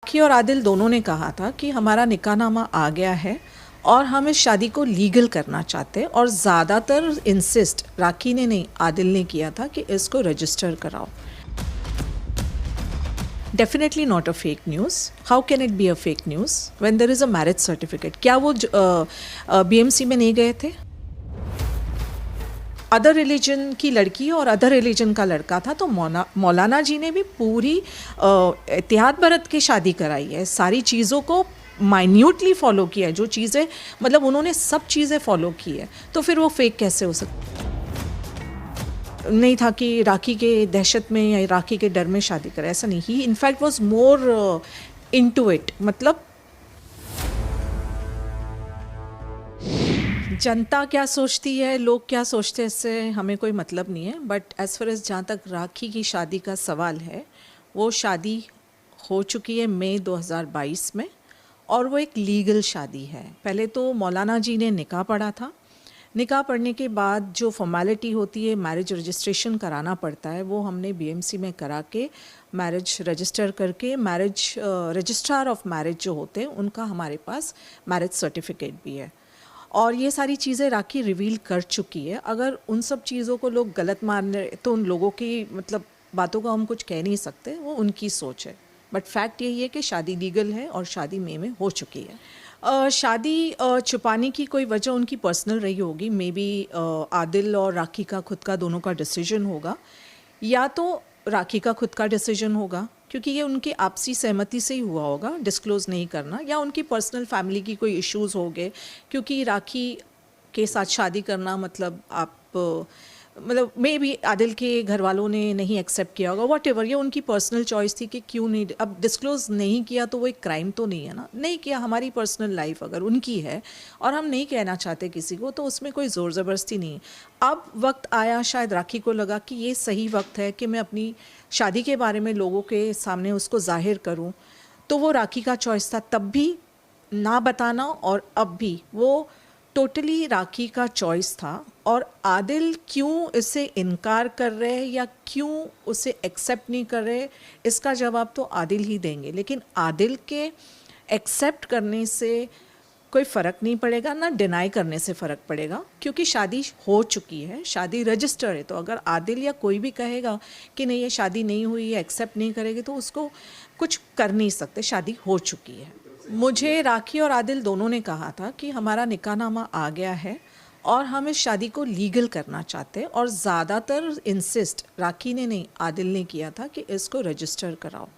राखी और आदिल दोनों ने कहा था कि हमारा निकाहनामा आ गया है और हम इस शादी को लीगल करना चाहते हैं और ज़्यादातर इंसिस्ट राखी ने नहीं आदिल ने किया था कि इसको रजिस्टर कराओ। Definitely not a fake news. How can it be a fake news when there is a marriage certificate? क्या वो बीएमसी में नहीं गए थे? अदर रिलीजन की लड़की और अदर रिलीजन का लड़का था, तो मौलाना जी ने भी पूरी एहतियात बरत के शादी कराई है। सारी चीज़ों को माइन्यूटली फॉलो किया है, जो चीज़ें मतलब उन्होंने सब चीज़ें फॉलो की है, तो फिर वो फेक कैसे हो सकती? नहीं था कि राखी के दहशत में या राखी के डर में शादी करे, ऐसा नहीं। He in fact was more into it. मतलब जनता क्या सोचती है, लोग क्या सोचते हैं, इससे हमें कोई मतलब नहीं है। बट एज़ फार एज़ जहाँ तक राखी की शादी का सवाल है, वो शादी हो चुकी है मई 2022 में और वो एक लीगल शादी है। पहले तो मौलाना जी ने निकाह पढ़ा था। निकाह पढ़ने के बाद जो फॉर्मेलिटी होती है, मैरिज रजिस्ट्रेशन कराना पड़ता है, वो हमने बीएमसी में करा के मैरिज रजिस्टर करके मैरिज रजिस्ट्रार ऑफ मैरिज जो होते हैं उनका हमारे पास मैरिज सर्टिफिकेट भी है। और ये सारी चीज़ें राखी रिवील कर चुकी है। अगर उन सब चीज़ों को लोग गलत मान रहे तो उन लोगों की मतलब बातों को हम कुछ कह नहीं सकते, वो उनकी सोच है। बट फैक्ट यही है कि शादी लीगल है और शादी मई में हो चुकी है। शादी छुपाने की कोई वजह उनकी पर्सनल रही होगी। मे बी आदिल और राखी का खुद का दोनों का डिसीजन होगा, या तो राखी का खुद का डिसीजन होगा क्योंकि ये उनकी आपसी सहमति से ही हुआ होगा, डिस्क्लोज़ नहीं करना, या उनकी पर्सनल फैमिली की कोई इश्यूज़ हो गए क्योंकि राखी के साथ शादी करना मतलब आप मतलब मे बी आदिल के घर वालों ने नहीं एक्सेप्ट किया होगा, वॉट एवर। ये उनकी पर्सनल चॉइस थी कि क्यों नहीं। अब डिस्क्लोज़ नहीं किया तो वो एक क्राइम तो नहीं है ना, नहीं किया। हमारी पर्सनल लाइफ अगर उनकी है और हम नहीं कहना चाहते किसी को, तो उसमें कोई ज़ोर ज़बरदस्ती नहीं। अब वक्त आया, शायद राखी को लगा कि ये सही वक्त है कि मैं अपनी शादी के बारे में लोगों के सामने उसको जाहिर करूं, तो वो राखी का चॉइस था तब भी ना बताना और अब भी वो टोटली राखी का चॉइस था। और आदिल क्यों इससे इनकार कर रहे हैं या क्यों उसे एक्सेप्ट नहीं कर रहे, इसका जवाब तो आदिल ही देंगे। लेकिन आदिल के एक्सेप्ट करने से कोई फ़र्क नहीं पड़ेगा, ना डिनाई करने से फ़र्क पड़ेगा, क्योंकि शादी हो चुकी है, शादी रजिस्टर है। तो अगर आदिल या कोई भी कहेगा कि नहीं ये शादी नहीं हुई है, एक्सेप्ट नहीं करेगी, तो उसको कुछ कर नहीं सकते, शादी हो चुकी है। मुझे राखी और आदिल दोनों ने कहा था कि हमारा निकाहनामा आ गया है और हम इस शादी को लीगल करना चाहते हैं और ज़्यादातर इंसिस्ट राखी ने नहीं आदिल ने किया था कि इसको रजिस्टर कराओ।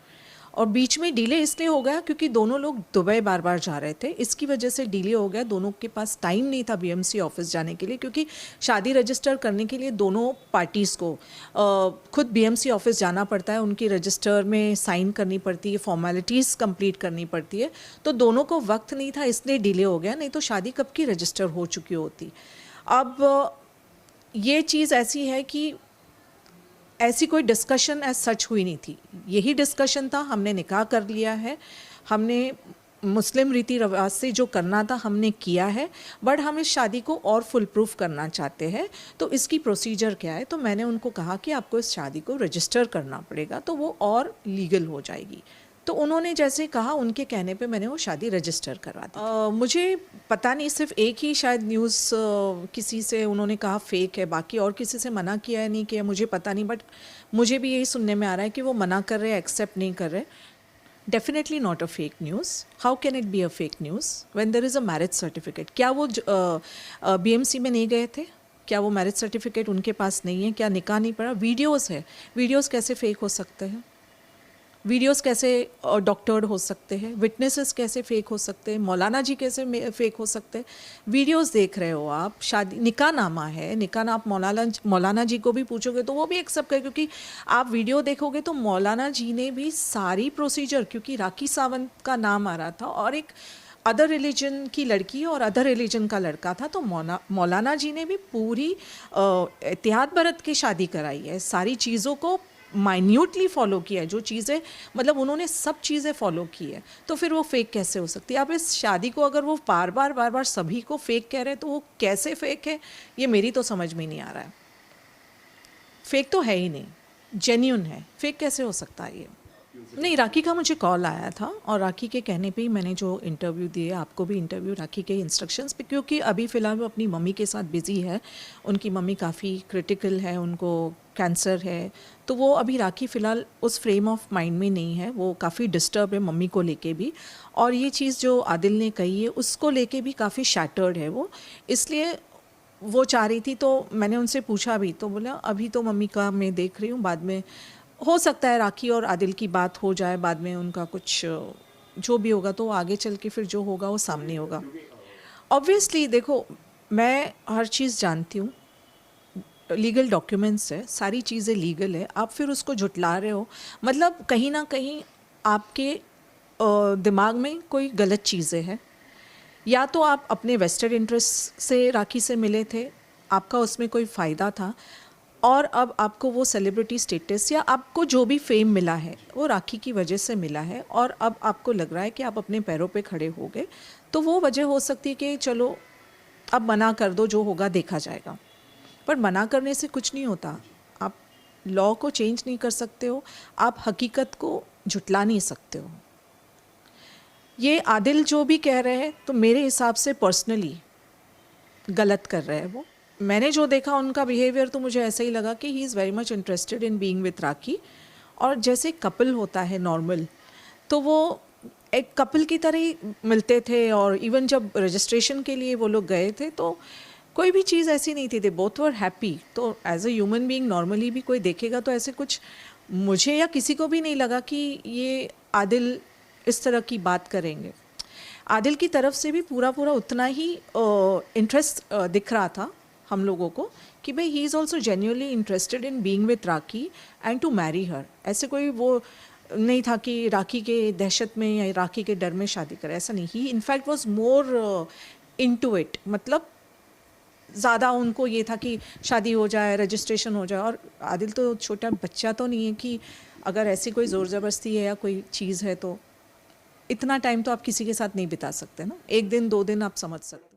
और बीच में डिले इसलिए हो गया क्योंकि दोनों लोग दुबई बार बार जा रहे थे, इसकी वजह से डिले हो गया। दोनों के पास टाइम नहीं था बीएमसी ऑफिस जाने के लिए, क्योंकि शादी रजिस्टर करने के लिए दोनों पार्टीज़ को खुद बीएमसी ऑफिस जाना पड़ता है, उनकी रजिस्टर में साइन करनी पड़ती है, फॉर्मेलिटीज़ कंप्लीट करनी पड़ती है। तो दोनों को वक्त नहीं था, इसलिए डिले हो गया, नहीं तो शादी कब की रजिस्टर हो चुकी होती। अब ये चीज़ ऐसी है कि ऐसी कोई डिस्कशन एज सच हुई नहीं थी। यही डिस्कशन था, हमने निकाह कर लिया है, हमने मुस्लिम रीति रिवाज से जो करना था हमने किया है, बट हम इस शादी को और फुल प्रूफ करना चाहते हैं। तो इसकी प्रोसीजर क्या है? तो मैंने उनको कहा कि आपको इस शादी को रजिस्टर करना पड़ेगा, तो वो और लीगल हो जाएगी। तो उन्होंने जैसे कहा, उनके कहने पे मैंने वो शादी रजिस्टर करवा दी। मुझे पता नहीं, सिर्फ एक ही शायद न्यूज़ किसी से उन्होंने कहा फेक है, बाकी और किसी से मना किया है नहीं किया मुझे पता नहीं, बट मुझे भी यही सुनने में आ रहा है कि वो मना कर रहे हैं, एक्सेप्ट नहीं कर रहे। Definitely not a fake news. How can it be a fake news when there is a marriage certificate? क्या वो बीएमसी में नहीं गए थे? क्या वो मैरिज सर्टिफिकेट उनके पास नहीं है? क्या निकाह नहीं पड़ा? वीडियोज़ है, वीडियोज़ कैसे फेक हो सकते हैं? वीडियोस कैसे डॉक्टर्ड हो सकते हैं? विटनेसेस कैसे फेक हो सकते हैं? मौलाना जी कैसे फेक हो सकते हैं? वीडियोस देख रहे हो आप, शादी निकाहनामा है, निकाह आप मौलाना जी को भी पूछोगे तो वो भी एक्सेप्ट करें, क्योंकि आप वीडियो देखोगे तो मौलाना जी ने भी सारी प्रोसीजर, क्योंकि राखी सावंत का नाम आ रहा था और एक अदर रिलीजन की लड़की और अदर रिलीजन का लड़का था, तो मौलाना जी ने भी पूरी एहतियात बरत के शादी कराई है। सारी चीज़ों को माइन्यूटली फॉलो किया है, जो चीज़ें मतलब उन्होंने सब चीज़ें फॉलो की है, तो फिर वो फेक कैसे हो सकती है? अब इस शादी को अगर वो बार बार सभी को फेक कह रहे हैं, तो वो कैसे फेक है, ये मेरी तो समझ में नहीं आ रहा है। फेक तो है ही नहीं, जेन्यून है, फेक कैसे हो सकता है ये? नहीं, राखी का मुझे कॉल आया था और राखी के कहने पे ही मैंने जो इंटरव्यू दिए, आपको भी इंटरव्यू राखी के इंस्ट्रक्शंस पे, क्योंकि अभी फ़िलहाल वो अपनी मम्मी के साथ बिज़ी है। उनकी मम्मी काफ़ी क्रिटिकल है, उनको कैंसर है, तो वो अभी राखी फ़िलहाल उस फ्रेम ऑफ माइंड में नहीं है, वो काफ़ी डिस्टर्ब है मम्मी को लेके भी। और ये चीज़ जो आदिल ने कही है उसको लेके भी काफ़ी शैटर्ड है वो, इसलिए वो चाह रही थी। तो मैंने उनसे पूछा भी, तो बोला अभी तो मम्मी का मैं देख रही हूँ, बाद में हो सकता है राखी और आदिल की बात हो जाए, बाद में उनका कुछ जो भी होगा तो आगे चल के फिर जो होगा वो सामने होगा। ऑब्वियसली देखो, मैं हर चीज़ जानती हूँ, लीगल डॉक्यूमेंट्स है, सारी चीज़ें लीगल है, आप फिर उसको झुटला रहे हो, मतलब कहीं ना कहीं आपके दिमाग में कोई गलत चीज़ें हैं। या तो आप अपने वेस्टेड इंटरेस्ट से राखी से मिले थे, आपका उसमें कोई फ़ायदा था, और अब आपको वो सेलिब्रिटी स्टेटस या आपको जो भी फेम मिला है वो राखी की वजह से मिला है, और अब आपको लग रहा है कि आप अपने पैरों पे खड़े हो गए, तो वो वजह हो सकती है कि चलो अब मना कर दो, जो होगा देखा जाएगा। पर मना करने से कुछ नहीं होता, आप लॉ को चेंज नहीं कर सकते हो, आप हकीकत को झुटला नहीं सकते हो। ये आदिल जो भी कह रहे हैं तो मेरे हिसाब से पर्सनली गलत कर रहे हैं वो। मैंने जो देखा उनका बिहेवियर, तो मुझे ऐसा ही लगा कि he is very much interested in being with Rakhi, और जैसे कपल होता है नॉर्मल, तो वो एक कपल की तरह ही मिलते थे। और इवन जब रजिस्ट्रेशन के लिए वो लोग गए थे तो कोई भी चीज़ ऐसी नहीं थी, दे बोथ वर हैप्पी। तो as a human being normally भी कोई देखेगा तो ऐसे कुछ मुझे या किसी को भी नहीं लगा कि ये आदिल इस तरह की बात करेंगे। आदिल की तरफ से भी पूरा उतना ही इंटरेस्ट दिख रहा था हम लोगों को कि भाई he is also genuinely interested in being with Rakhi and to marry her. ऐसे कोई वो नहीं था कि राखी के दहशत में या राखी के डर में शादी करे, ऐसा नहीं। He in fact was more into it, मतलब ज़्यादा उनको ये था कि शादी हो जाए, रजिस्ट्रेशन हो जाए। और आदिल तो छोटा बच्चा तो नहीं है कि अगर ऐसी कोई ज़ोर ज़बरदस्ती है या कोई चीज़ है तो इतना टाइम तो आप किसी के साथ नहीं बिता सकते ना, एक दिन 2 दिन आप समझ सकते।